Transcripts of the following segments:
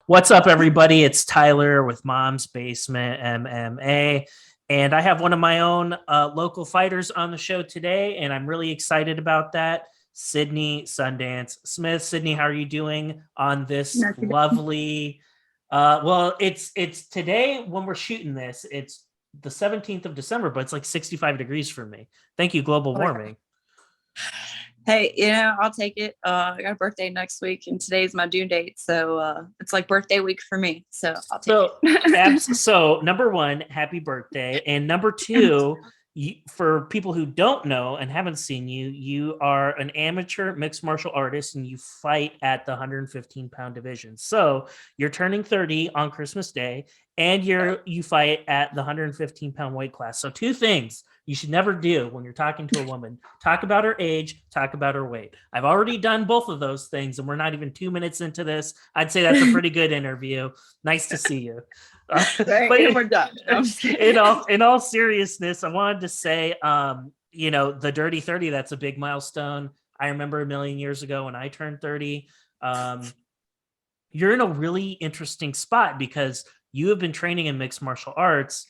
What's up, everybody? It's Tyler with Mom's Basement MMA. And I have one of my own local fighters on the show today, and I'm really excited about that. Sydney Sundance Smith. Sydney, how are you doing on this Not too bad. lovely? It's today when we're shooting this. It's the 17th of December, but it's like 65 degrees for me. Thank you, global Oh my God. warming. Hey, I'll take it. I got a birthday next week, and today's my due date, so it's like birthday week for me. So I'll take So, it. so number one, happy birthday, and number two, for people who don't know and haven't seen you, you are an amateur mixed martial artist, and you fight at the 115-pound division. So you're turning 30 on Christmas Day, and you fight at the 115-pound weight class. So two things you should never do when you're talking to a woman: talk about her age, talk about her weight. I've already done both of those things, and we're not even 2 minutes into this. I'd say that's a pretty good interview. Nice to see you. Right, and we're done. I'm just kidding. In all seriousness, I wanted to say, the Dirty 30, that's a big milestone. I remember a million years ago when I turned 30. You're in a really interesting spot because you have been training in mixed martial arts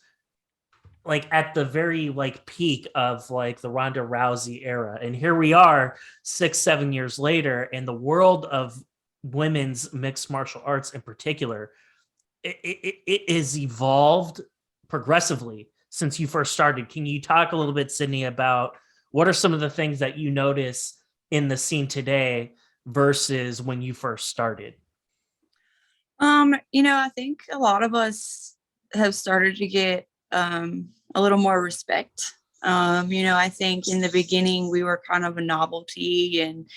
like at the very like peak of like the Ronda Rousey era. And here we are 6-7 years later, and the world of women's mixed martial arts in particular, it has evolved progressively since you first started. Can you talk a little bit, Sydney, about what are some of the things that you notice in the scene today versus when you first started? I think a lot of us have started to get a little more respect. I think in the beginning we were kind of a novelty, and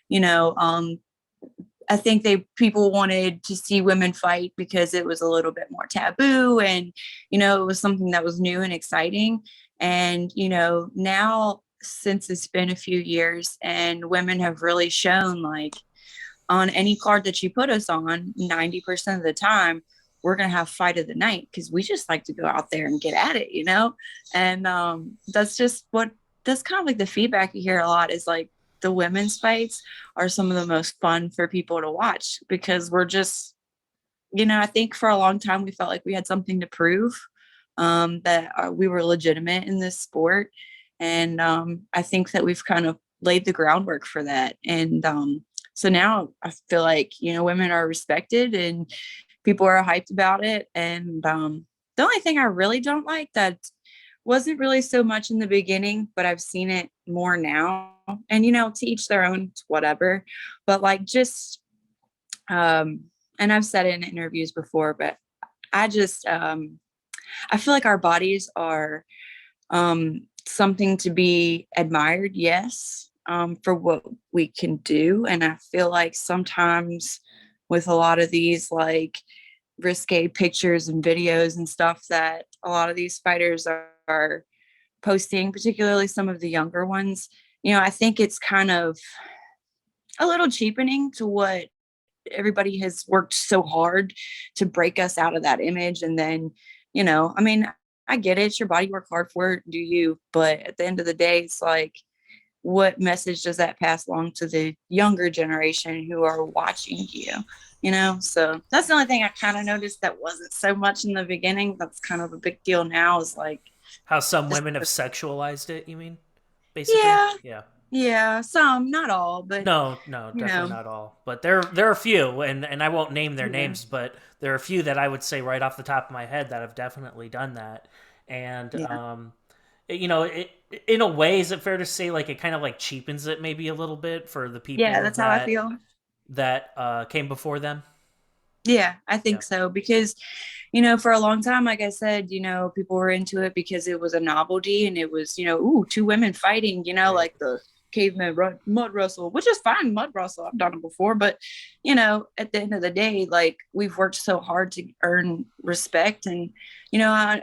you know, um, I think people wanted to see women fight because it was a little bit more taboo, and it was something that was new and exciting. And now since it's been a few years and women have really shown, like, on any card that you put us on, 90% of the time we're going to have fight of the night because we just like to go out there and get at it. And that's kind of like the feedback you hear a lot is like the women's fights are some of the most fun for people to watch because we're just, I think for a long time we felt like we had something to prove, that we were legitimate in this sport. And I think that we've kind of laid the groundwork for that. And so now I feel like, women are respected and people are hyped about it. And the only thing I really don't like that wasn't really so much in the beginning, but I've seen it more now. And, to each their own, whatever. But like just, and I've said it in interviews before, but I just, I feel like our bodies are something to be admired, yes, for what we can do. And I feel like sometimes with a lot of these like risque pictures and videos and stuff that a lot of these fighters are posting, particularly some of the younger ones, I think it's kind of a little cheapening to what everybody has worked so hard to break us out of that image. And then, I mean, I get it. It's your body, work hard for it, do you? But at the end of the day, it's like, what message does that pass along to the younger generation who are watching you? So that's the only thing I kind of noticed that wasn't so much in the beginning. That's kind of a big deal now is like, How some just, women have sexualized it, you mean? Basically? yeah, Yeah. yeah, some, not all, but, No, you definitely know, not all. But there are a few, and I won't name their yeah, names, but there are a few that I would say right off the top of my head that have definitely done that. And yeah, in a way, is it fair to say like it kind of like cheapens it maybe a little bit for the yeah, people that's how I feel. that came before them? Yeah, I Yeah. think so because, for a long time, like I said, people were into it because it was a novelty and it was, ooh, two women fighting, Right. like the mud wrestle, which is fine, mud wrestle. I've done it before, but at the end of the day, like we've worked so hard to earn respect, and I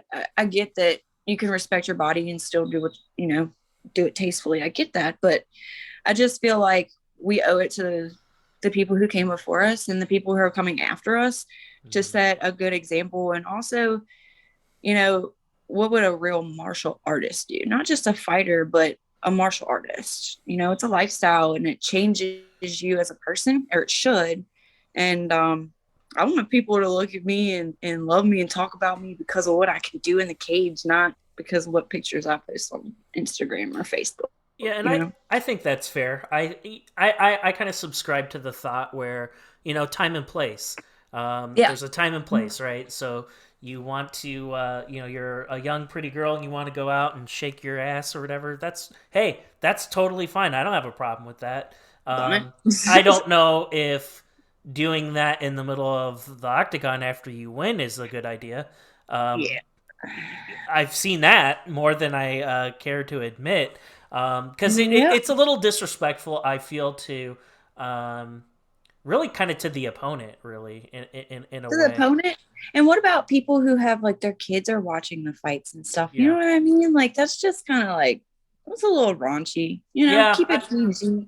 get that you can respect your body and still do what do it tastefully. I get that, but I just feel like we owe it to the people who came before us and the people who are coming after us to Mhm. set a good example. And also, you know, what would a real martial artist do? Not just a fighter, but a martial artist. It's a lifestyle and it changes you as a person, or it should. And I want people to look at me and love me and talk about me because of what I can do in the cage, not because of what pictures I post on Instagram or Facebook, Yeah, and you know? I think that's fair. I kind of subscribe to the thought where, time and place. Yeah. There's a time and place, right? So you want to, you're a young pretty girl and you want to go out and shake your ass or whatever. Hey, that's totally fine. I don't have a problem with that. Done it. I don't know if doing that in the middle of the octagon after you win is a good idea. Um, Yeah. I've seen that more than I care to admit, because Yeah. it's a little disrespectful. I feel to um, really kind of to the opponent, really in a To the way. opponent. And what about people who have like their kids are watching the fights and stuff? You know Yeah, what I mean? Like that's just kind of like it's a little raunchy. You know, yeah, keep it PG.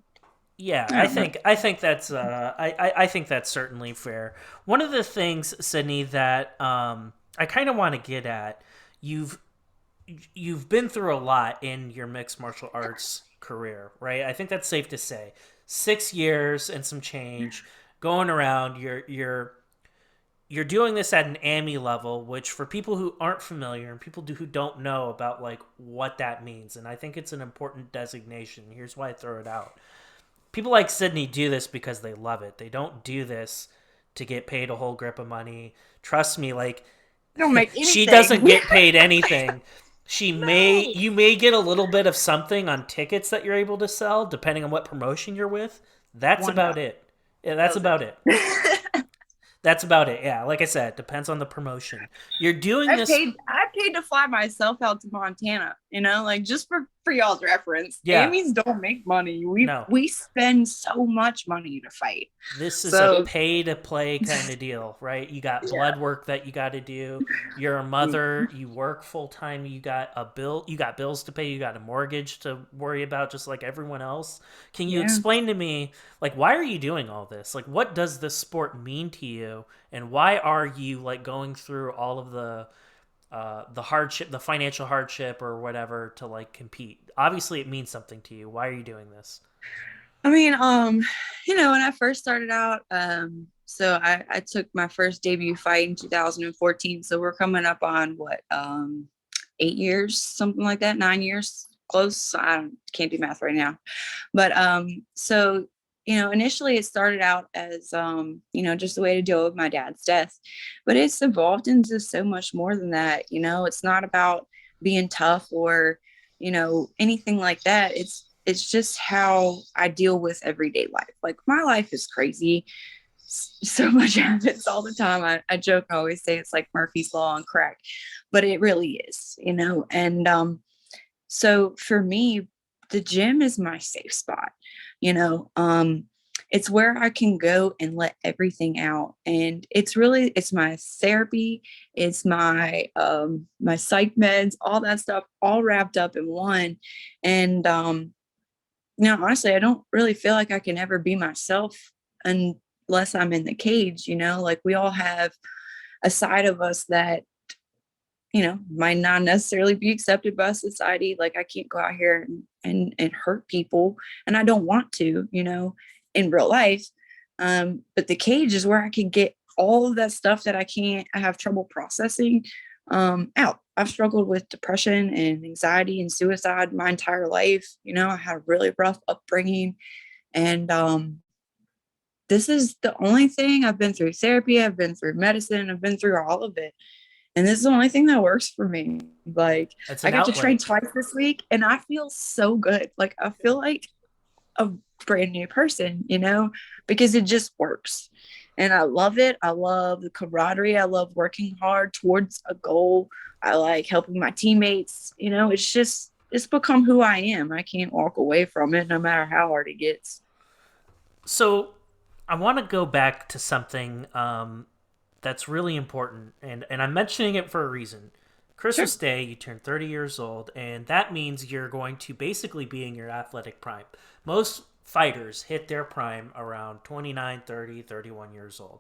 yeah. I don't know. I think that's I think that's certainly fair. One of the things, Sydney, that I kind of want to get at, you've you've been through a lot in your mixed martial arts career, right? I think that's safe to say. 6 years and some change going around. You're doing this at an AMI level, which for people who aren't familiar and people who don't know about like what that means, and I think it's an important designation. Here's why I throw it out. People like Sydney do this because they love it. They don't do this to get paid a whole grip of money. Trust me, like Don't make she anything. doesn't get paid anything. No. You may get a little bit of something on tickets that you're able to sell depending on what promotion you're with. That's $1. about it. Yeah, that's That was about it. it. That's about it. Yeah, like I said, it depends on the promotion. You're doing this. I paid to fly myself out to Montana, you know, like just for y'all's reference. Yeah, Amy's don't make money. We no. we spend so much money to fight. This is a So pay to play kind of deal, right? You got yeah. blood work that you got to do. You're a mother, you work full time, you got bills to pay, you got a mortgage to worry about just like everyone else. Can you Yeah. explain to me like why are you doing all this? Like what does this sport mean to you and why are you like going through all of the hardship, the financial hardship or whatever to like compete? Obviously it means something to you. Why are you doing this? I mean, you know, when I first started out, so I took my first debut fight in 2014. So we're coming up on what, 8 years, something like that, 9 years, close. Can't do math right now. But so you know, initially it started out as you know, just a way to deal with my dad's death, but it's evolved into so much more than that. You know, it's not about being tough or you know anything like that. It's just how I deal with everyday life. Like my life is crazy. So much happens all the time. I joke, I always say it's like Murphy's Law on crack, but it really is, you know. And so for me, the gym is my safe spot, you know. It's where I can go and let everything out. And it's my therapy, it's my psych meds, all that stuff, all wrapped up in one. And you know, honestly, I don't really feel like I can ever be myself unless I'm in the cage, you know, like we all have a side of us that you know, might not necessarily be accepted by society. Like I can't go out here and hurt people. And I don't want to, you know, in real life. But the cage is where I can get all of that stuff that I have trouble processing out. I've struggled with depression and anxiety and suicide my entire life. You know, I had a really rough upbringing. And this is the only thing. I've been through therapy, I've been through medicine, I've been through all of it, and this is the only thing that works for me. Like It's I an got to train outlet. twice this week and I feel so good. Like I feel like a brand new person, you know, because it just works. And I love it. I love the camaraderie. I love working hard towards a goal. I like helping my teammates. You know, it's become who I am. I can't walk away from it no matter how hard it gets. So I want to go back to something that's really important, and I'm mentioning it for a reason. Sure. Christmas Day, you turn 30 years old, and that means you're going to basically be in your athletic prime. Most fighters hit their prime around 29, 30, 31 years old.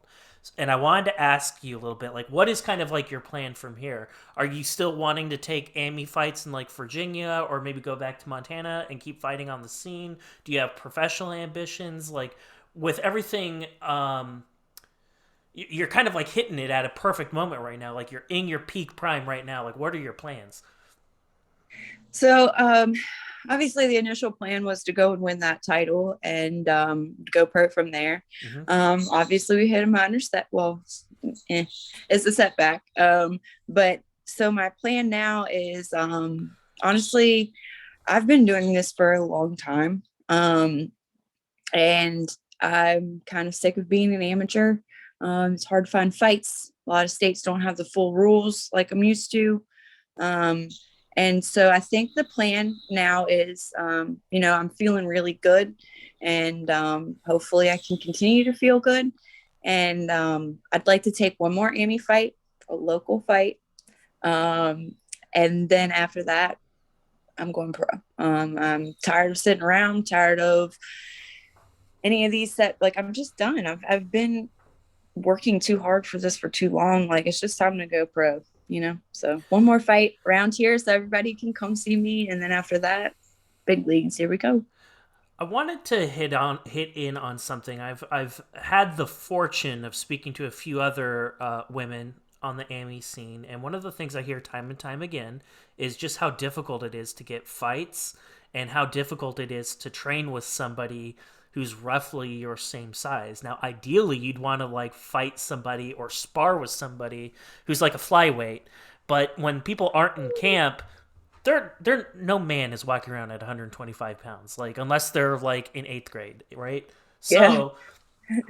And I wanted to ask you a little bit, like, what is kind of like your plan from here? Are you still wanting to take AMI fights in like Virginia or maybe go back to Montana and keep fighting on the scene? Do you have professional ambitions? Like, with everything you're kind of like hitting it at a perfect moment right now. Like you're in your peak prime right now. Like what are your plans? So, obviously, the initial plan was to go and win that title and go pro from there. Mm-hmm. Obviously, we hit a minor set. Well, it's a setback. But so my plan now is honestly, I've been doing this for a long time. And I'm kind of sick of being an amateur. It's hard to find fights. A lot of states don't have the full rules like I'm used to. Um, and so I think the plan now is, I'm feeling really good, and hopefully I can continue to feel good. And I'd like to take one more Amy fight, a local fight. Um, and then after that, I'm going pro. I'm tired of sitting around, tired of any of these set. Like I'm just done. I've been working too hard for this for too long. Like it's just time to go pro. So one more fight around here so everybody can come see me. And then after that, big leagues, here we go. I wanted to hit in on something. I've had the fortune of speaking to a few other women on the AMI scene, and one of the things I hear time and time again is just how difficult it is to get fights and how difficult it is to train with somebody who's roughly your same size. Now, ideally, you'd want to like fight somebody or spar with somebody who's like a flyweight, but when people aren't in camp, they're no man is walking around at 125 pounds, like unless they're like in eighth grade, right? Yeah. So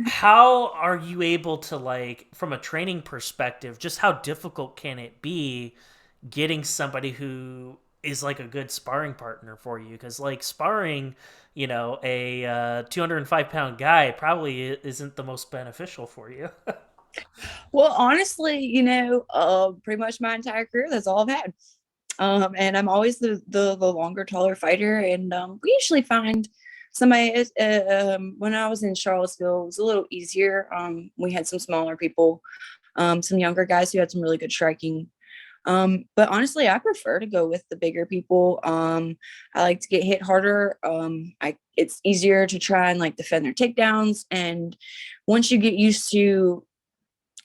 how are you able to, like, from a training perspective, just how difficult can it be getting somebody who is like a good sparring partner for you? Because like sparring, a 205-pound guy probably isn't the most beneficial for you. Well, honestly, pretty much my entire career, that's all I've had. And I'm always the longer, taller fighter. And we usually find somebody, when I was in Charlottesville, it was a little easier. We had some smaller people, some younger guys who had some really good striking. But honestly, I prefer to go with the bigger people. I like to get hit harder. It's easier to try and like defend their takedowns. And once you get used to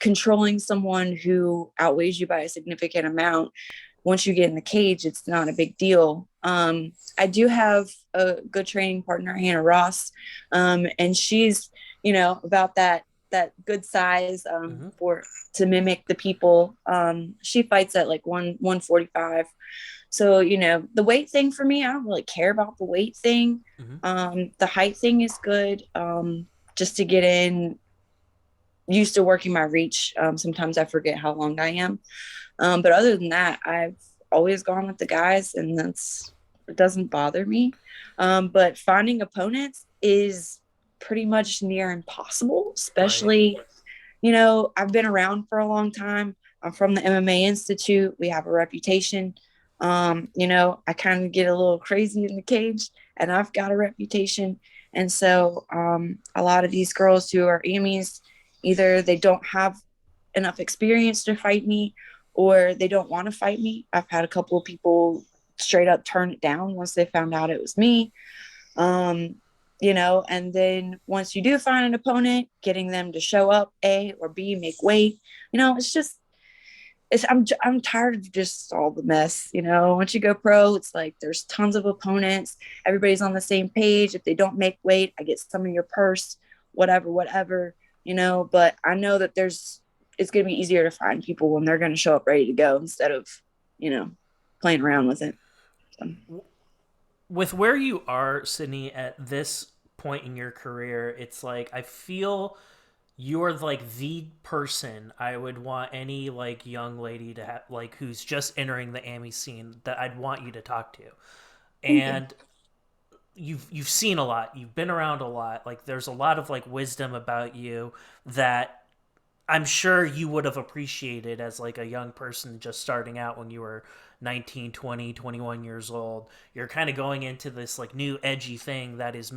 controlling someone who outweighs you by a significant amount, once you get in the cage, it's not a big deal. I do have a good training partner, Hannah Ross, and she's, about that good size Mm-hmm. for to mimic the people. She fights at like 145. So, the weight thing for me, I don't really care about the weight thing. Mm-hmm. The height thing is good. Just to get in, used to working my reach. Sometimes I forget how long I am. But other than that, I've always gone with the guys, and it doesn't bother me. But finding opponents is pretty much near impossible, Right. especially, I've been around for a long time. I'm from the MMA Institute. We have a reputation. I kind of get a little crazy in the cage, and I've got a reputation. And so a lot of these girls who are Emmys, either they don't have enough experience to fight me, or they don't want to fight me. I've had a couple of people straight up turn it down once they found out it was me. Um, and then once you do find an opponent, getting them to show up, A or B, make weight, it's just, I'm tired of just all the mess. Once you go pro, it's like there's tons of opponents. Everybody's on the same page. If they don't make weight, I get some of your purse, whatever. But I know that it's going to be easier to find people when they're going to show up ready to go instead of, you know, playing around with it. So. With where you are, Sydney, at this point in your career, it's like I feel you're like the person I would want any like young lady to have, like who's just entering the AMI scene, that I'd want you to talk to. Thank you. And you've seen a lot, you've been around a lot. Like there's a lot of like wisdom about you that I'm sure you would have appreciated as like a young person just starting out when you were 19, 20, 21 years old. You're kind of going into this like new edgy thing that is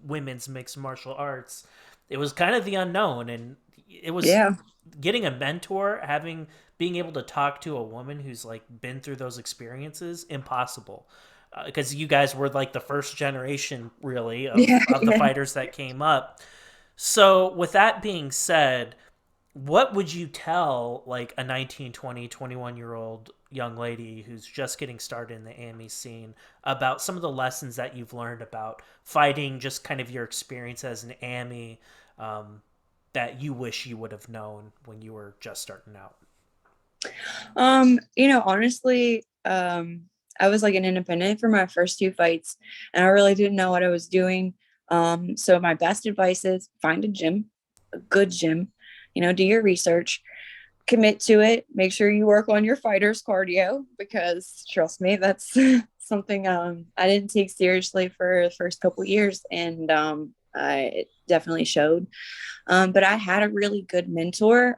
women's mixed martial arts. It was kind of the unknown, and it was Yeah. getting a mentor, having being able to talk to a woman who's like been through those experiences, impossible. Because you guys were like the first generation really Yeah. of the Yeah. fighters that came up. So with that being said, what would you tell like a 19, 20, 21 year old young lady who's just getting started in the AMI scene about some of the lessons that you've learned about fighting, just kind of your experience as an AMI, um, that you wish you would have known when you were just starting out? Honestly, I was like an independent for my first two fights, and I really didn't know what I was doing. So my best advice is find a gym, a good gym, do your research, commit to it, make sure you work on your fighter's cardio, because trust me, that's something I didn't take seriously for the first couple years, and it definitely showed. But I had a really good mentor.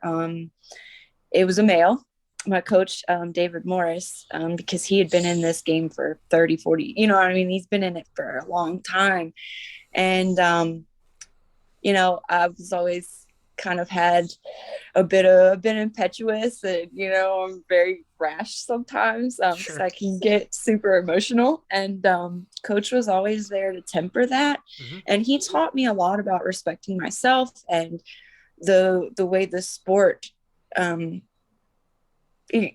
It was a male, my coach, David Morris, because he had been in this game for 30, 40, he's been in it for a long time. And I was always kind of had a bit impetuous, and I'm very rash sometimes, because Sure. I can get super emotional, and coach was always there to temper that. Hmm. And he taught me a lot about respecting myself and the way the sport, um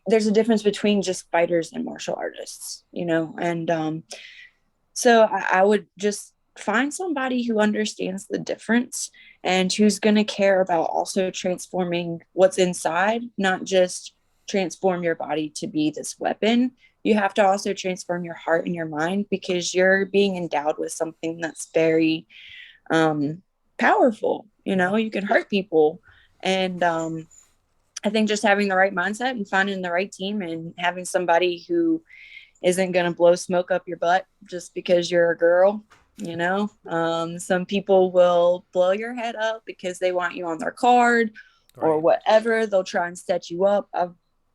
there's a difference between just fighters and martial artists, and so I would just find somebody who understands the difference and who's going to care about also transforming what's inside, not just transform your body to be this weapon. You have to also transform your heart and your mind, because you're being endowed with something that's very powerful. Hmm. You can hurt people. And I think just having the right mindset and finding the right team and having somebody who isn't going to blow smoke up your butt just because you're a girl. Some people will blow your head up because they want you on their card or Right. whatever. They'll try and set you up.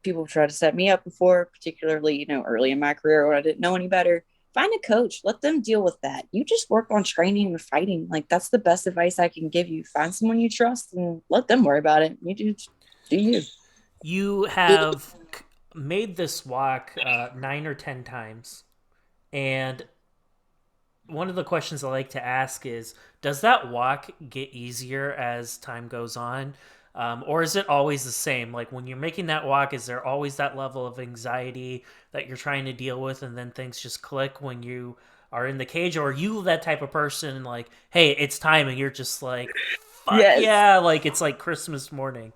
People try to set me up before, particularly, early in my career when I didn't know any better. Find a coach, let them deal with that. You just work on training and fighting. Like, that's the best advice I can give you. Find someone you trust and let them worry about it. You do you. You have made this walk 9 or 10 times, and one of the questions I like to ask is, does that walk get easier as time goes on? Or is it always the same? Like when you're making that walk, is there always that level of anxiety that you're trying to deal with, and then things just click when you are in the cage? Or are you that type of person like, hey, it's time, and you're just like, fuck Yes. yeah, like it's like Christmas morning?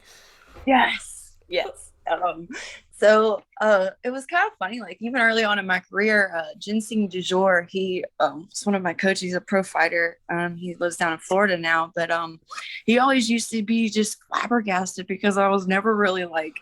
Yes. Yes. It was kind of funny, like even early on in my career, Ginseng Du Jour, he was one of my coaches. He's a pro fighter. He lives down in Florida now, but he always used to be just flabbergasted because I was never really like,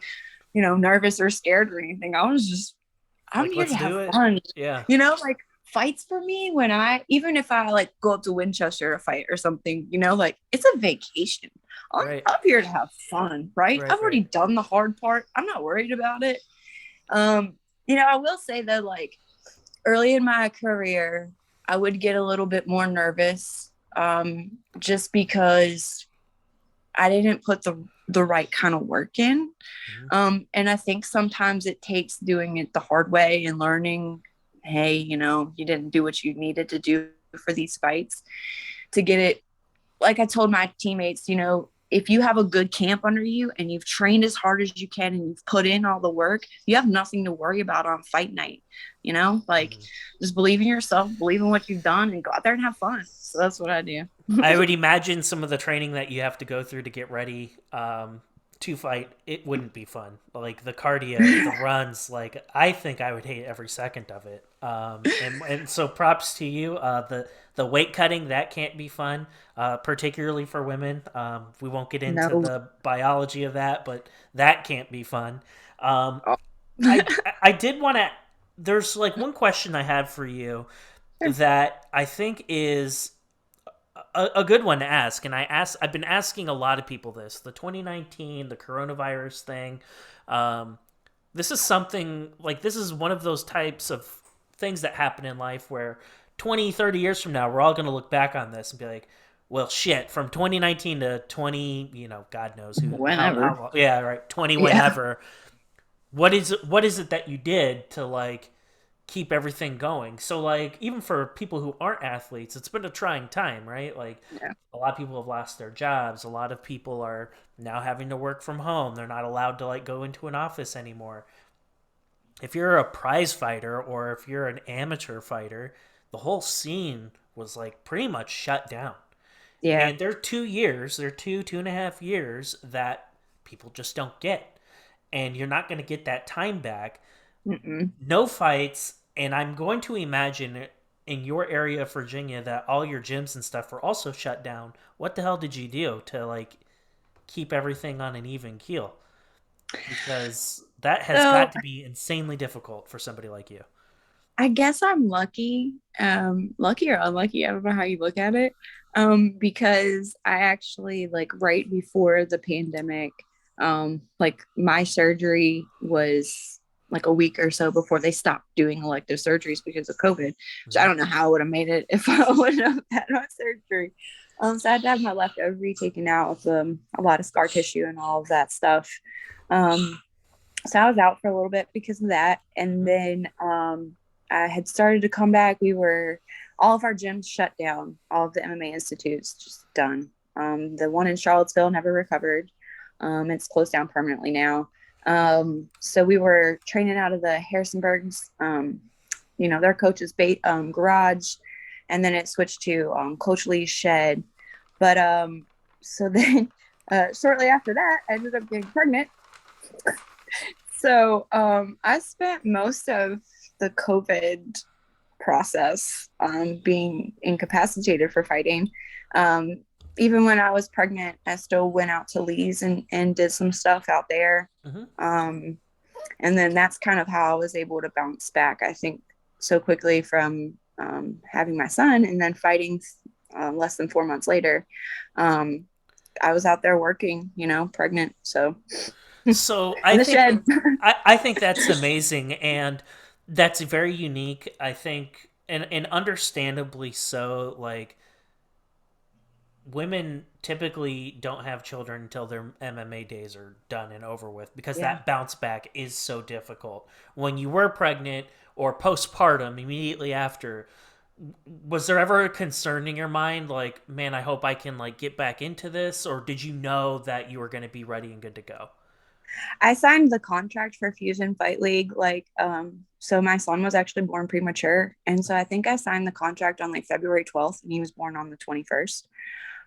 nervous or scared or anything. I'm Like, here let's to have do it. fun. Yeah. Like fights for me, when even if I like go up to Winchester to fight or something, like it's a vacation. I'm Right. up here to have fun, right? Right. I've already Right. done the hard part. I'm not worried about it. I will say that like early in my career, I would get a little bit more nervous, just because I didn't put the right kind of work in. Hmm. And I think sometimes it takes doing it the hard way and learning, hey, you didn't do what you needed to do for these fights to get it. Like I told my teammates, if you have a good camp under you and you've trained as hard as you can and you've put in all the work, you have nothing to worry about on fight night. Like Hmm. just believe in yourself, believe in what you've done, and go out there and have fun. So that's what I do. I would imagine some of the training that you have to go through to get ready to fight, it wouldn't be fun. Like the cardio, the runs, like I think I would hate every second of it. And so props to you. The weight cutting, that can't be fun, particularly for women. We won't get into No. the biology of that, but that can't be fun. Um, Oh. I did want to. There's like one question I had for you that I think is a good one to ask, and I've been asking a lot of people this: the 2019, the coronavirus thing. Um, this is something like this is one of those types of things that happen in life where 20, 30 years from now, we're all going to look back on this and be like, well, shit, from 2019 to 20, God knows Whenever. how, yeah, right, 20, Yeah. whenever. What is it that you did to like keep everything going? So like even for people who aren't athletes, it's been a trying time, right? Like Yeah. a lot of people have lost their jobs, a lot of people are now having to work from home. They're not allowed to like go into an office anymore. If you're a prize fighter or if you're an amateur fighter, the whole scene was like pretty much shut down. Yeah. And there are 2 years, there are 2.5 years that people just don't get. And you're not going to get that time back. Mm-mm. No fights. And I'm going to imagine in your area of Virginia that all your gyms and stuff were also shut down. What the hell did you do to like keep everything on an even keel? Because that has So got to be insanely difficult for somebody like you. I guess I'm lucky, lucky or unlucky. I don't know how you look at it. Because I actually like right before the pandemic, like my surgery was like a week or so before they stopped doing elective surgeries because of COVID. So I Mm-hmm. don't know how I would have made it if I wouldn't have had my surgery. So I had to have my left ovary taken out with a lot of scar tissue and all of that stuff. Um, so I was out for a little bit because of that. And Mm-hmm. then I had started to come back. All of our gyms shut down, all of the MMA institutes just done. The one in Charlottesville never recovered. It's closed down permanently now. So we were training out of the Harrisonburg's, their coach's garage. And then it switched to Coach Lee's shed. But so then shortly after that, I ended up getting pregnant. So I spent most of the COVID process being incapacitated for fighting. Um, Even when I was pregnant, I still went out to Lee's and did some stuff out there. Mm-hmm. Um, and then that's kind of how I was able to bounce back, I think, so quickly from having my son and then fighting less than 4 months later. Um, I was out there working, pregnant. So So in the shed. I think that's amazing, and that's very unique. I think, and understandably so. Like women typically don't have children until their MMA days are done and over with because Yeah. that bounce back is so difficult. When you were pregnant or postpartum, immediately after, was there ever a concern in your mind like, man, I hope I can like get back into this, or did you know that you were going to be ready and good to go? I signed the contract for Fusion Fight League. So my son was actually born premature. And so I think I signed the contract on like February 12th and he was born on the 21st.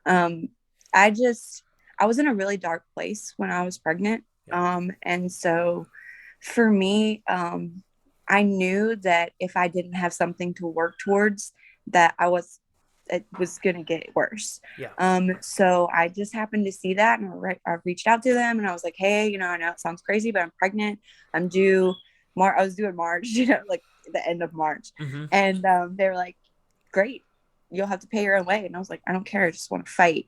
Um, I just, I was in a really dark place when I was pregnant. Yeah. And so for me, I knew that if I didn't have something to work towards, that it was going to get worse. Yeah. So I just happened to see that and I reached out to them and I was like, hey, I know it sounds crazy, but I'm pregnant. I'm due I was due in March, like the end of March. Mm-hmm. And they were like, great, you'll have to pay your own way. And I was like, I don't care. I just want to fight.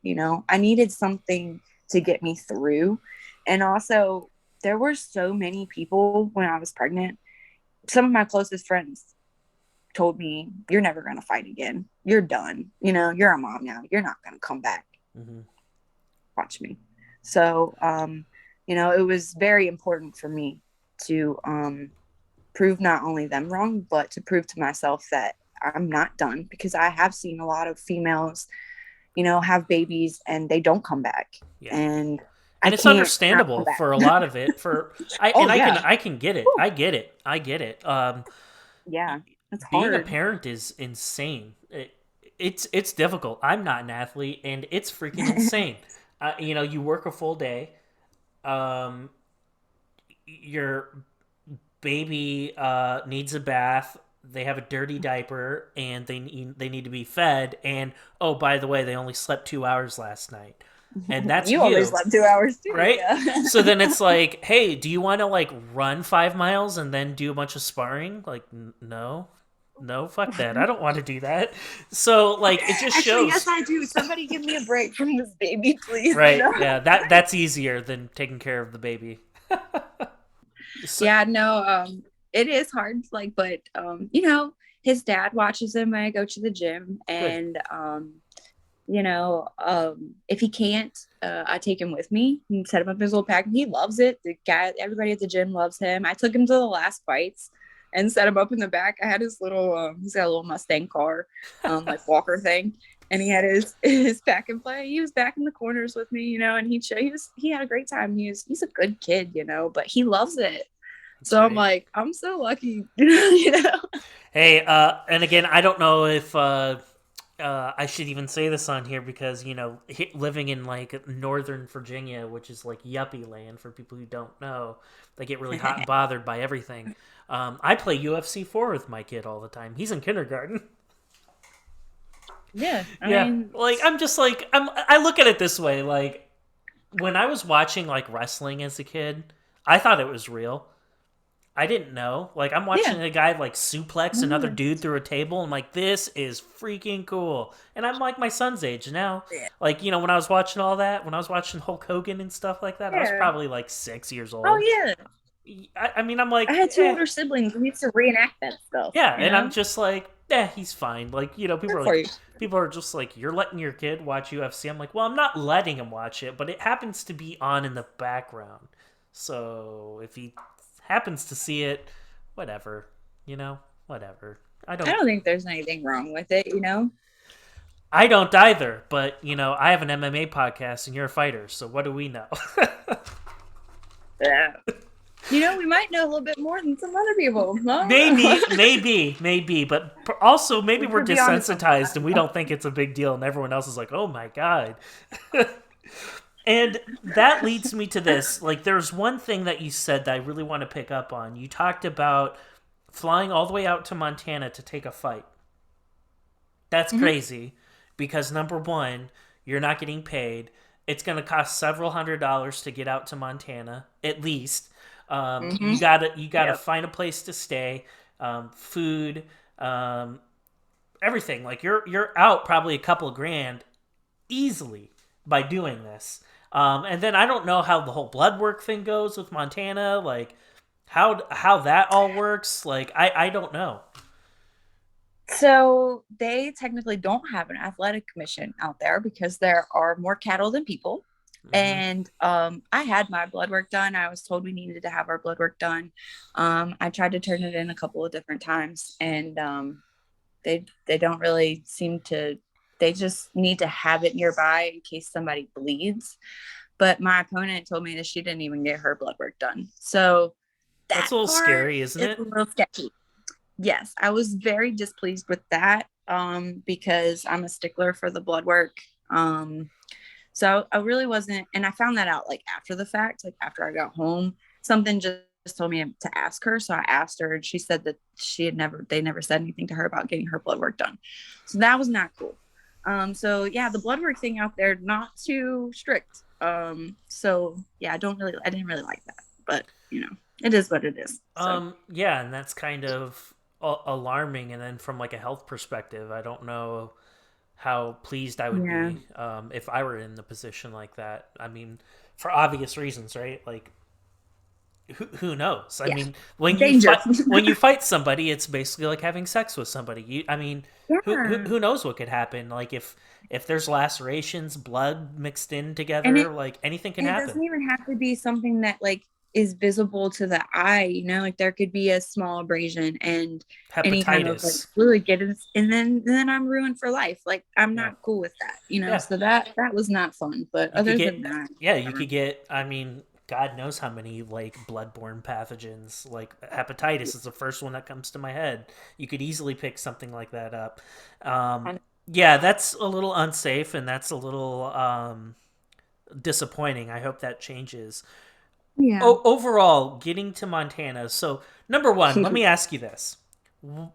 I needed something to get me through. And also there were so many people when I was pregnant. Some of my closest friends told me, you're never going to fight again. You're done. You're a mom now. You're not going to come back. Mm-hmm. Watch me. So, it was very important for me to prove not only them wrong, but to prove to myself that I'm not done because I have seen a lot of females, have babies and they don't come back. Yeah. And I And it's can't not come understandable back. for a lot of it. For Oh yeah. I can get it. I get it. I get it. Yeah. It's Being a hard. parent is insane. It's difficult. I'm not an athlete, and it's freaking insane. You work a full day. Um, your baby needs a bath. They have a dirty diaper, and they need to be fed. And oh, by the way, they only slept 2 hours last night, and that's You only you, slept 2 hours too. right? Yeah. So then it's like, hey, do you want to like run 5 miles and then do a bunch of sparring? Like, no, no, fuck that. I don't want to do that. So like, it just Actually, yes, shows, I do. Somebody give me a break from this baby, please. right? Yeah, that's easier than taking care of the baby. So, Yeah, no, it is hard, like, but his dad watches him when I go to the gym, good. and if he can't, I take him with me and set him up in his little pack. He loves it. Everybody at the gym loves him. I took him to the last fights and set him up in the back. I had his little, he's got a little Mustang car, like walker thing. and he had his pack and play. He was back in the corners with me, and he had a great time. He's a good kid, but he loves it. That's So I'm great. like, I'm so lucky, you know. Hey, and again, I don't know if I should even say this on here because living in like Northern Virginia, which is like yuppie land for people who don't know, they get really hot and bothered by everything. I play UFC 4 with my kid all the time. He's in kindergarten. Yeah, I Yeah, mean, like I'm just like I look at it this way, like when I was watching like wrestling as a kid, I thought it was real. I didn't know. Like I'm yeah, watching a guy like suplex another no, dude through a table. I'm like, this is freaking cool. And I'm like my son's age now. yeah, Like, when I was watching all that, when I was watching Hulk Hogan and stuff like that, I was yeah. probably like 6 years Oh old. yeah, I mean, I'm I like, had two older siblings. We used to reenact that stuff. yeah, and I'm just like, he's fine. Like, people Good are for like, you. people are just like, you're letting your kid watch UFC. I'm like, well, I'm not letting him watch it, but it happens to be on in the background. So if he happens to see it, whatever, whatever. I I don't, don't think there's anything wrong with it. I don't either. But I have an MMA podcast, and you're a fighter, so what do we know? Yeah. We might know a little bit more than some other people. No, Maybe, maybe, but also maybe we we're could be on to something. desensitized and we don't think it's a big deal, and everyone else is like, "Oh my god." And that leads me to this. Like, there's one thing that you said that I really want to pick up on. You talked about flying all the way out to Montana to take a fight. That's Hmm. crazy because number one, you're not getting paid. It's going to cost several $100s to get out to Montana, at least. Hmm. You gotta Yep. find a place to stay, food, um, everything. Like you're out probably a couple of grand easily by doing this. And then I don't know how the whole blood work thing goes with Montana, like how that all works. Like I don't know. So they technically don't have an athletic commission out there because there are more cattle than people. Hmm. And I had my blood work done. I was told we needed to have our blood work done. I tried to turn it in a couple of different times, and they don't really seem to. They just need to have it nearby in case somebody bleeds. But my opponent told me that she didn't even get her blood work done. So That's that a little part scary, isn't is it? a little sketchy. Yes, I was very displeased with that because I'm a stickler for the blood work. So I really wasn't, and I found that out like after the fact, like after I got home, something just told me to ask her. So I asked her, and she said that they never said anything to her about getting her blood work done. So that was not cool. So yeah, the blood work thing out there, not too strict. So yeah, I didn't really like that, but it is what it is. So Yeah, and that's kind of alarming. And then from like a health perspective, I don't know how pleased I would yeah, be if I were in the position like that. I mean, for obvious reasons, right? Like, who knows? I yeah, mean, danger. when you fight somebody, it's basically like having sex with somebody. I mean, Yeah. who knows what could happen? Like if there's lacerations, blood mixed in and together, it like anything can and it happen. doesn't even have to be something that like is visible to the eye, like there could be a small abrasion and any kind of like Hepatitis. fluid get in, and then I'm ruined for life. Like I'm Yeah, not cool with that, yeah. so that was not fun, but You could other get, than that, yeah, you whatever. could get. I mean, God knows how many like bloodborne pathogens. Like hepatitis is the first one that comes to my head. You could easily pick something like that up. Um, And yeah, that's a little unsafe, and that's a little disappointing. I hope that changes. yeah. Overall, getting to Montana. So, number one, let me ask you this: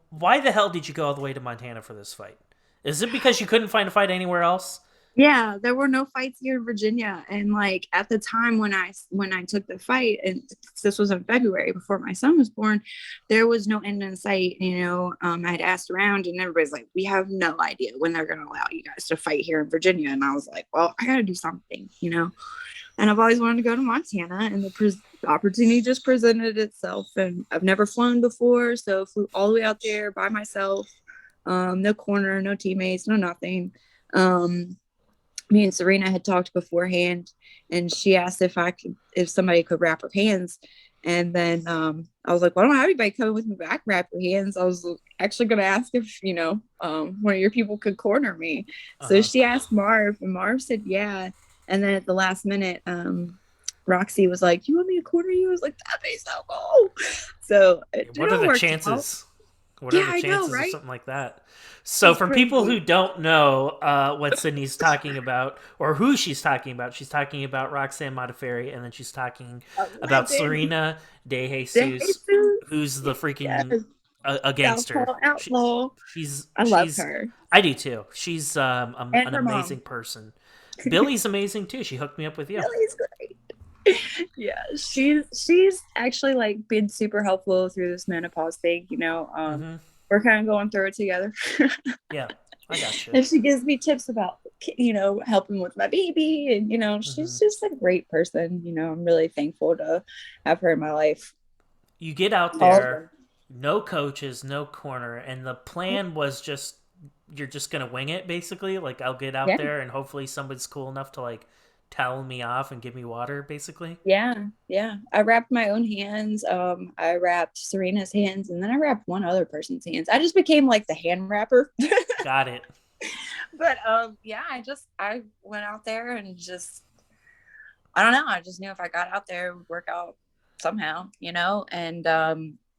why the hell did you go all the way to Montana for this fight? Is it because you couldn't find a fight anywhere else? Yeah, there were no fights here in Virginia, and like at the time when I took the fight, and this was in February before my son was born, there was no end in sight. I'd asked around, and everybody's like, "We have no idea when they're going to allow you guys to fight here in Virginia." And I was like, "Well, I got to do something." And I've always wanted to go to Montana, and the opportunity just presented itself. And I've never flown before, so flew all the way out there by myself. No corner, no teammates, no nothing. Um, me and Serena had talked beforehand, and she asked if somebody could wrap her hands. And then I was like, well, I don't have anybody coming with me back, wrap your hands. I was actually going to ask if, one of your people could corner me. So Uh-huh. she asked Marv, and Marv said, yeah. And then at the last minute, Roxy was like, you want me to corner you? I was like, that'd be so cool. So it What are all the worked out. chances? What are Yeah, the I know, chances of right? something like that? So, It's for people crazy. who don't know what Sydney's talking about or who she's talking about Roxanne Modaferri, and then she's talking A about legend. Serena De De Jesus, Jesus. who's the Yes. freaking a gangster. Southpaw Outlaw. She's I love she's her. I do too. She's And an her mom. amazing person. Billy's amazing too. She hooked me up with you. Lily's great. Yeah, she's actually like been super helpful through this menopause thing. Mm-hmm. We're kind of going through it together. Yeah, I got you. And she gives me tips about helping with my baby, and Mm-hmm. she's just a great person. I'm really thankful to have her in my life. You get out All of there, them. no coaches, no corner, and the plan was just you're just gonna wing it basically. Like I'll get out Yeah. there and hopefully somebody's cool enough to like towel me off and give me water, basically. Yeah. I wrapped my own hands. I wrapped Serena's hands, and then I wrapped one other person's hands. I just became like the hand wrapper. Got it. But yeah, I went out there and just, I don't know, I just knew if I got out there it would work out somehow. And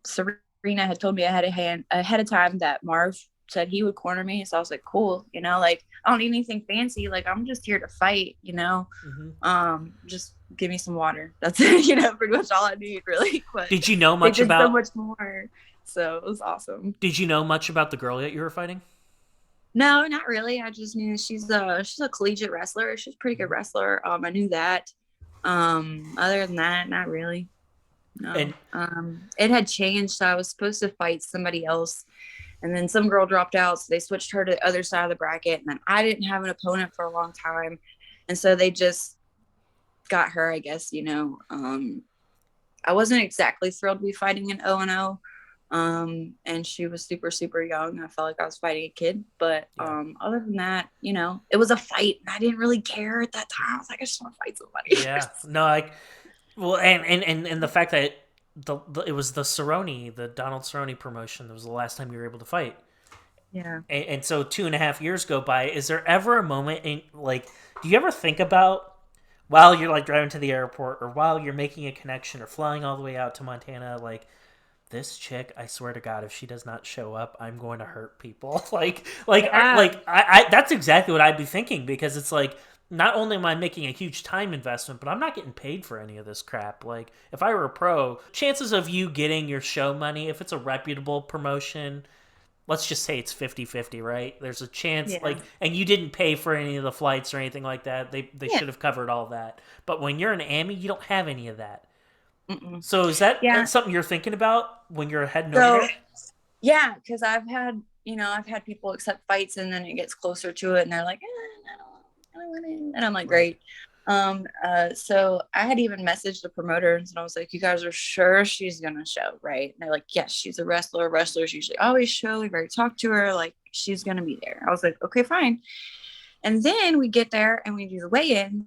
Serena had told me ahead of time that Marv said he would corner me. So I was like, cool, like I don't need anything fancy. Like I'm just here to fight. Hmm. Just give me some water. That's pretty much all I need really. But Did you know they much did so about? much more. So it was awesome. Did you know much about the girl that you were fighting? No, not really. I just knew she's a collegiate wrestler. She's a pretty good wrestler. I knew that. Other than that, not really. No. And It had changed. So I was supposed to fight somebody else, and then some girl dropped out, so they switched her to the other side of the bracket. And then I didn't have an opponent for a long time, and so they just got her. I guess I wasn't exactly thrilled to be fighting an O and O. And she was super, super young. I felt like I was fighting a kid. But yeah, other than that, it was a fight, and I didn't really care at that time. I was like, I just want to fight somebody. yeah. No, like well, and the fact that it was the Cerrone, the Donald Cerrone promotion. That was the last time you were able to fight. Yeah. And so 2.5 years go by. Is there ever a moment in like, do you ever think about while you're like driving to the airport or while you're making a connection or flying all the way out to Montana, like this chick, I swear to God, if she does not show up, I'm going to hurt people. Yeah. That's exactly what I'd be thinking because it's like, not only am I making a huge time investment, but I'm not getting paid for any of this crap. Like, if I were a pro, chances of you getting your show money, if it's a reputable promotion, let's just say it's 50-50, right? There's a chance Yeah. like and you didn't pay for any of the flights or anything like that. They Yeah. should have covered all that. But when you're an AMI, you don't have any of that. Mm-mm. So is that Yeah. something you're thinking about when you're heading over So there? yeah, because I've had people accept fights, and then it gets closer to it, and they're like, I don't want in. And I'm like, Right. great. So I had even messaged the promoters, and I was like, you guys are sure she's gonna show, right? And they're like, yes, she's a wrestler. Wrestlers usually always show. We've already talked to her. Like, she's gonna be there. I was like, okay, fine. And then we get there and we do the weigh-ins.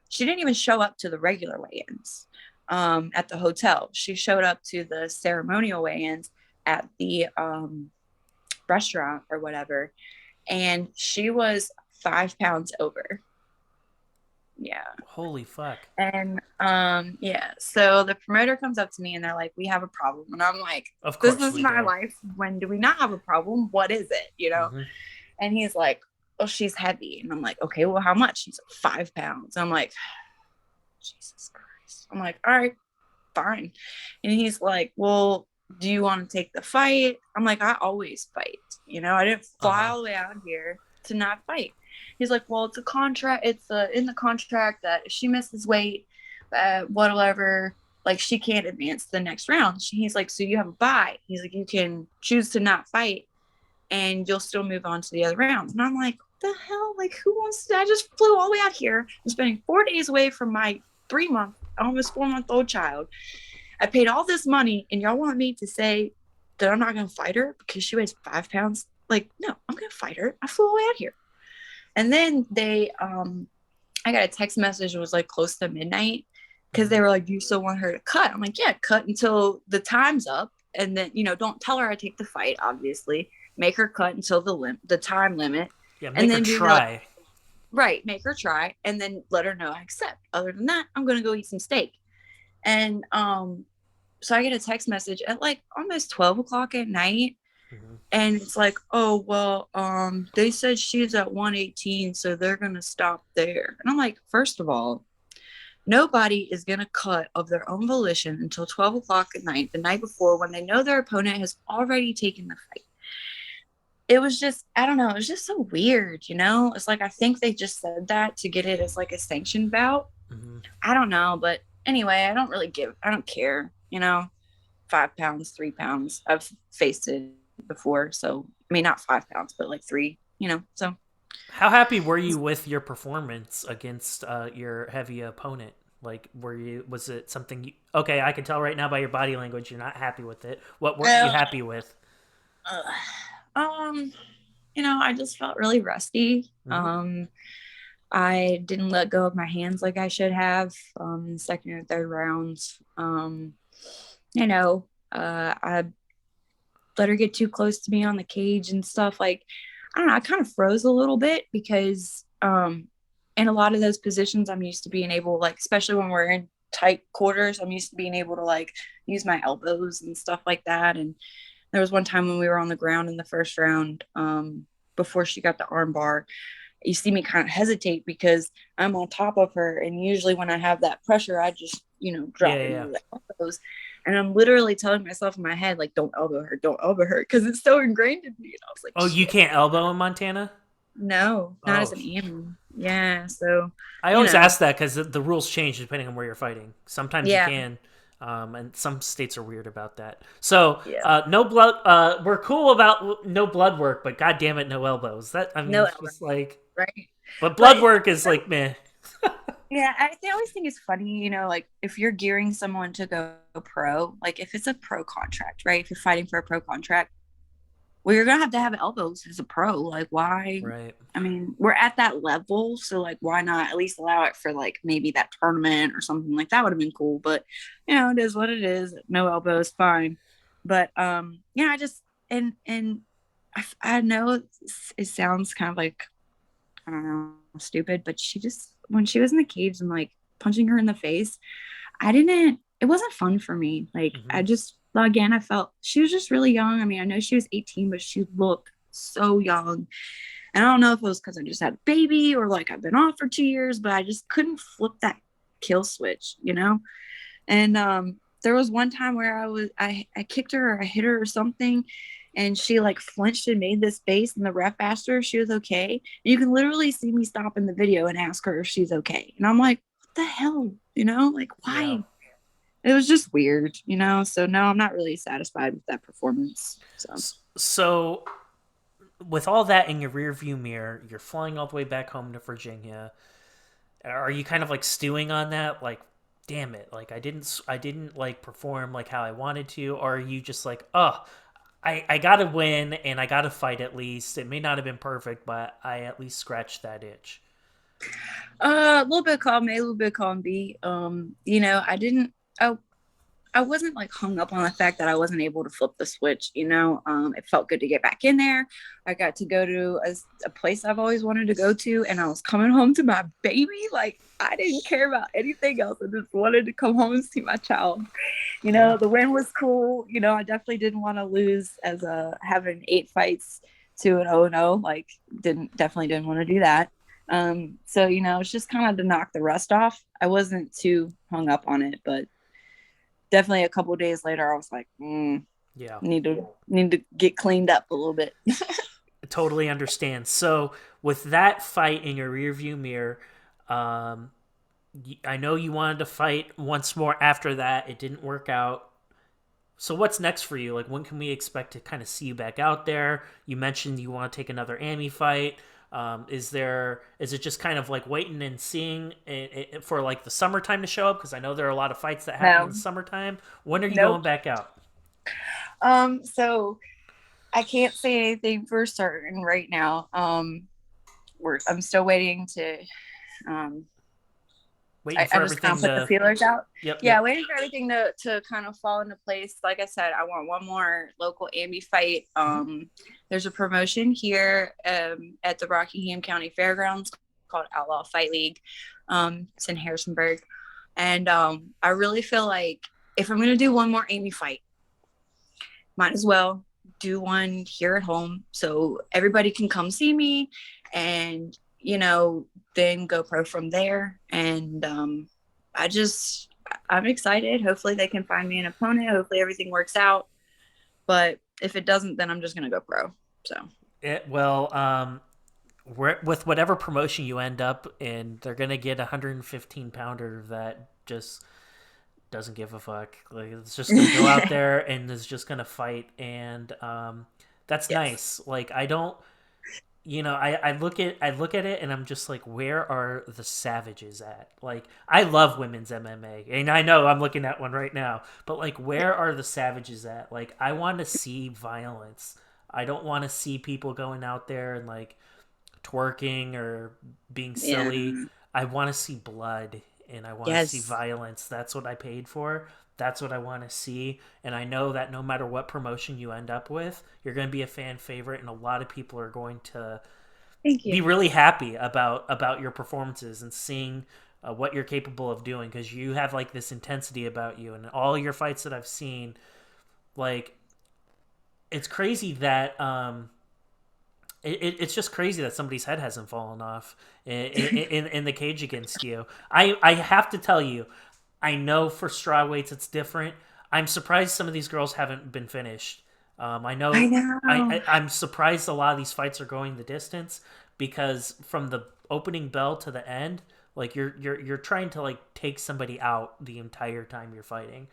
She didn't even show up to the regular weigh-ins at the hotel. She showed up to the ceremonial weigh-ins at the restaurant or whatever, and she was 5 pounds over. Yeah. Holy fuck. And yeah, so the promoter comes up to me and they're like, we have a problem. And I'm like, Of this course is we my do. life. When do we not have a problem? What is it? Hmm. And he's like, oh, she's heavy. And I'm like, okay, well, how much? He's like, 5 pounds. I'm like, Jesus Christ. I'm like, all right, fine. And he's like, well, do you want to take the fight? I'm like, I always fight. I didn't fly Uh-huh. all the way out here to not fight. He's like, well, it's a contract. It's in the contract that if she misses weight, whatever, like she can't advance to the next round. He's like, so you have a bye. He's like, you can choose to not fight and you'll still move on to the other rounds. And I'm like, what the hell? Like, who wants to? I just flew all the way out here. I'm spending 4 days away from my 3-month, almost 4-month-old child. I paid all this money, and y'all want me to say that I'm not going to fight her because she weighs 5 pounds? Like, no, I'm going to fight her. I flew all the way out here. And then I got a text message. It was like close to midnight because they Mhm. were like, "Do you still want her to cut?" I'm like, "Yeah, cut until the time's up, and then don't tell her I take the fight. Obviously, make her cut until the time limit, Yeah, and make her then be like, try. right, make her try, and then let her know I accept. Other than that, I'm gonna go eat some steak." And so I get a text message at like almost 12 o'clock at night, Mhm. and it's like, "Oh well, they said she's at 118, so they're gonna stop there." And I'm like, first of all, nobody is gonna cut of their own volition until 12 o'clock at night, the night before, when they know their opponent has already taken the fight. It was just, I don't know, it was just so weird, you know? It's like I think they just said that to get it as like a sanctioned bout. Mhm. I don't know, but anyway, I don't care, 5 pounds, 3 pounds. I've faced it before. So, I mean, not 5 pounds, but like three, so. How happy were you with your performance against your heavy opponent? Like, was it something you, okay, I can tell right now by your body language you're not happy with it. What weren't you Uh, happy with? um, I just felt really rusty. Hmm. I didn't let go of my hands like I should have in the second or third rounds. I let her get too close to me on the cage and stuff. Like, I don't know, I kind of froze a little bit because in a lot of those positions, I'm used to being able, like, especially when we're in tight quarters, I'm used to being able to like use my elbows and stuff like that. And there was one time when we were on the ground in the first round, before she got the arm bar, you see me kind of hesitate because I'm on top of her. And usually when I have that pressure, I just, Yeah, drop yeah, into yeah. the elbows. And I'm literally telling myself in my head, like, don't elbow her, because it's so ingrained in me. And I was like, Oh, you shit. can't elbow in Montana? No, not as Oh, an ammon. Yeah. So, I you always know, ask that because the rules change depending on where you're fighting. Sometimes you yeah. can, and some states are weird about that. So, Yeah. no blood. We're cool about no blood work, but god damn it, no elbows. That, I mean, No it's elbow. just like, Right. but But blood work is like meh. yeah, I always think it's funny, like if you're gearing someone to go pro, like if it's a pro contract, right? If you're fighting for a pro contract, well, you're gonna have to have elbows as a pro. Like, why? Right. I mean, we're at that level, so like, why not at least allow it for like maybe that tournament or something like that would have been cool. But it is what it is. No elbows, fine. But yeah, I just and I know it sounds kind of like, I don't know, stupid, but she just, when she was in the cage and like punching her in the face, it wasn't fun for me. Like, Hmm. again, I felt she was just really young. I mean, I know she was 18, but she looked so young. And I don't know if it was because I just had a baby or like I've been off for 2 years, but I just couldn't flip that kill switch. And there was one time where I kicked her or I hit her or something, and she like flinched and made this face, and the ref asked her if she was okay. And you can literally see me stop in the video and ask her if she's okay. And I'm like, what the hell? Like, Yeah. why? It was just weird. So no, I'm not really satisfied with that performance. So So, with all that in your rearview mirror, you're flying all the way back home to Virginia. Are you kind of like stewing on that? Like, damn it! Like, I didn't like perform like how I wanted to. Or are you just like, oh, I gotta win and I gotta fight at least. It may not have been perfect, but I at least scratched that itch. a little bit of column A, a little bit of column B. I didn't I wasn't like hung up on the fact that I wasn't able to flip the switch. It felt good to get back in there. I got to go to a place I've always wanted to go to, and I was coming home to my baby. Like, I didn't care about anything else. I just wanted to come home and see my child. Yeah. The win was cool. I definitely didn't want to lose as having 8 fights to an 0-0. Like, definitely didn't want to do that. So it's just kind of to knock the rust off. I wasn't too hung up on it, but definitely a couple of days later, I was like, Yeah. need to get cleaned up a little bit. Totally understand. So with that fight in your rearview mirror, um, I know you wanted to fight once more after that. It didn't work out. So what's next for you? Like, when can we expect to kind of see you back out there? You mentioned you want to take another Amy fight. Is it just kind of like waiting and seeing for like the summertime to show up? Because I know there are a lot of fights that happen in the No, summertime. When are you going nope. back out? So I can't say anything for certain right now. I'm still waiting to um Waiting I for just kind of everything put the to. feelers out. Yep, Yeah, yep. waiting for everything to kind of fall into place. Like I said, I want one more local ambi fight. There's a promotion here at the Rockingham County Fairgrounds called Outlaw Fight League. It's in Harrisonburg. And I really feel like if I'm gonna do one more ambi fight, might as well do one here at home so everybody can come see me and then go pro from there. And I'm excited. Hopefully they can find me an opponent. Hopefully everything works out, but if it doesn't, then I'm just gonna go pro. So Well, with whatever promotion you end up in, they're gonna get a 115 pounder that just doesn't give a fuck. Like, it's just gonna go out there and is just gonna fight, and that's yes, nice. Like, I don't, I look at it and I'm just like, where are the savages at? Like, I love women's MMA, and I know I'm looking at one right now, but like, where are the savages at? Like, I want to see violence. I don't want to see people going out there and like twerking or being yeah, silly. I want to see blood and I want to see yes, violence. That's what I paid for. That's what I want to see. And I know that no matter what promotion you end up with, you're going to be a fan favorite, and a lot of people are going to thank be you. really happy about your performances and seeing what you're capable of doing, because you have like this intensity about you. And all your fights that I've seen, like, it's crazy that it's just crazy that somebody's head hasn't fallen off in the cage against you. I have to tell you, I know for strawweights it's different. I'm surprised some of these girls haven't been finished. I I know know. I'm surprised a lot of these fights are going the distance, because from the opening bell to the end, like, you're trying to like take somebody out the entire time you're fighting.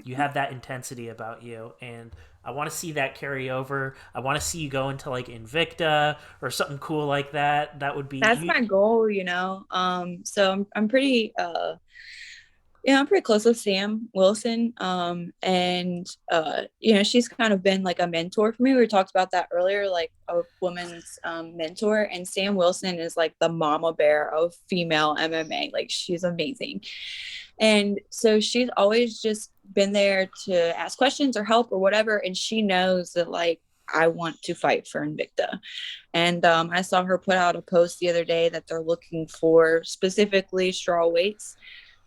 You have that intensity about you, and I want to see that carry over. I want to see you go into like Invicta or something cool like that. That would be That's you. my goal. So I'm pretty yeah, I'm pretty close with Sam Wilson. And she's kind of been like a mentor for me. We talked about that earlier, like a woman's mentor. And Sam Wilson is like the mama bear of female MMA. Like, she's amazing. And so she's always just been there to ask questions or help or whatever. And she knows that, like, I want to fight for Invicta. And I saw her put out a post the other day that they're looking for specifically straw weights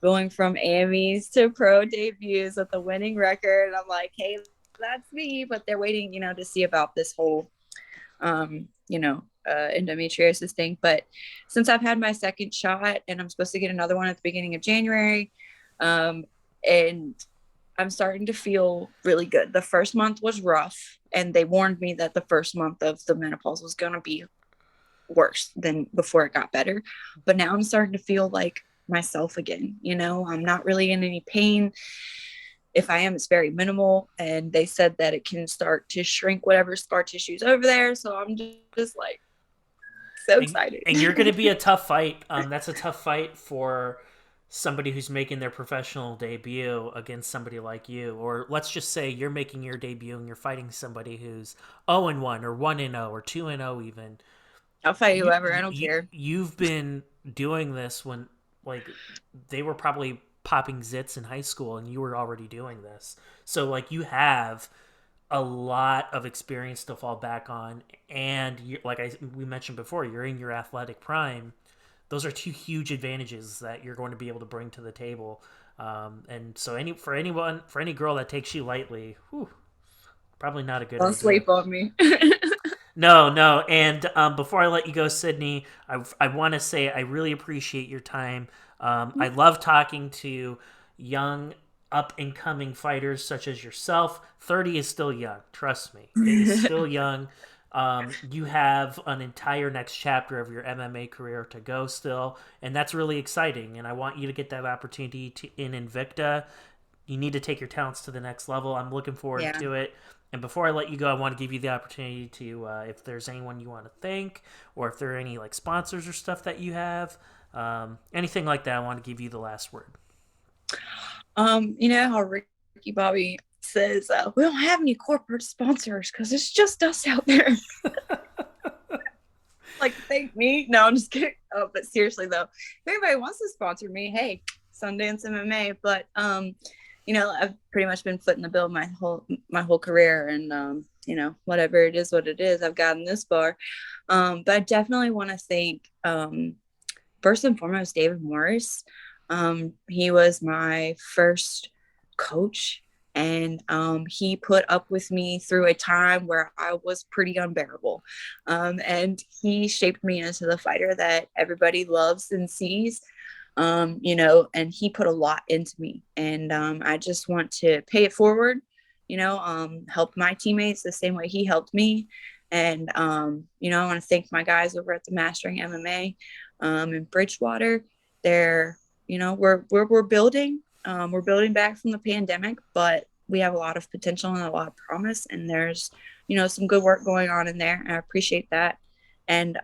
going from Emmys to pro debuts with a winning record. And I'm like, hey, that's me. But they're waiting, to see about this whole, endometriosis thing. But since I've had my second shot and I'm supposed to get another one at the beginning of January, and I'm starting to feel really good. The first month was rough, and they warned me that the first month of the menopause was going to be worse than before it got better. But now I'm starting to feel like myself again. I'm not really in any pain. If I am, it's very minimal. And they said that it can start to shrink whatever scar tissue's over there. So I'm just like so and, excited. and you're going to be a tough fight. That's a tough fight for somebody who's making their professional debut against somebody like you. Or let's just say you're making your debut and you're fighting somebody who's 0-1 or 1-0 or 2-0 even. I'll fight you, whoever. I don't you care. you've been doing this when, like, they were probably popping zits in high school and you were already doing this, so like you have a lot of experience to fall back on, and we mentioned before, you're in your athletic prime. Those are two huge advantages that you're going to be able to bring to the table. And so for any girl that takes you lightly, whew, probably not a good Don't idea. sleep on me. No, no. And before I let you go, Sydney, I want to say I really appreciate your time. I love talking to young, up and coming fighters such as yourself. 30 is still young. Trust me, it is still young. You have an entire next chapter of your MMA career to go still, and that's really exciting. And I want you to get that opportunity in Invicta. You need to take your talents to the next level. I'm looking forward Yeah. to it. And before I let you go, I want to give you the opportunity to, if there's anyone you want to thank, or if there are any like sponsors or stuff that you have, anything like that, I want to give you the last word. You know how Ricky Bobby says, we don't have any corporate sponsors because it's just us out there. Like, thank me. No, I'm just kidding. Oh, but seriously though, if anybody wants to sponsor me, hey, Sundance MMA. But I've pretty much been footing the bill my whole career, and whatever it is, what it is, I've gotten this far. But I definitely want to thank first and foremost David Morris. He was my first coach, and he put up with me through a time where I was pretty unbearable. And he shaped me into the fighter that everybody loves and sees. And he put a lot into me, and I just want to pay it forward. Help my teammates the same way he helped me. And I want to thank my guys over at the Mastering MMA in Bridgewater. They're, we're building. We're building back from the pandemic, but we have a lot of potential and a lot of promise. And there's, some good work going on in there. And I appreciate that. And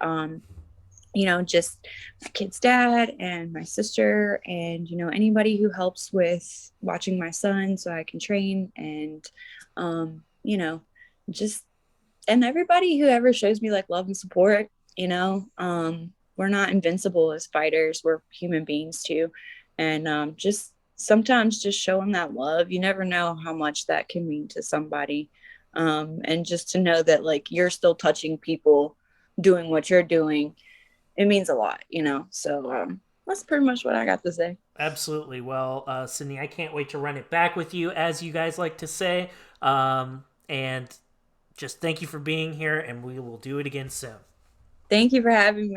just my kid's dad and my sister, and anybody who helps with watching my son so I can train, and just and everybody who ever shows me like love and support. We're not invincible as fighters, we're human beings too. And just sometimes just showing that love, you never know how much that can mean to somebody. And just to know that like you're still touching people doing what you're doing, it means a lot. So that's pretty much what I got to say. Absolutely. Well, Sydney, I can't wait to run it back with you, as you guys like to say. And just thank you for being here, and we will do it again soon. Thank you for having me.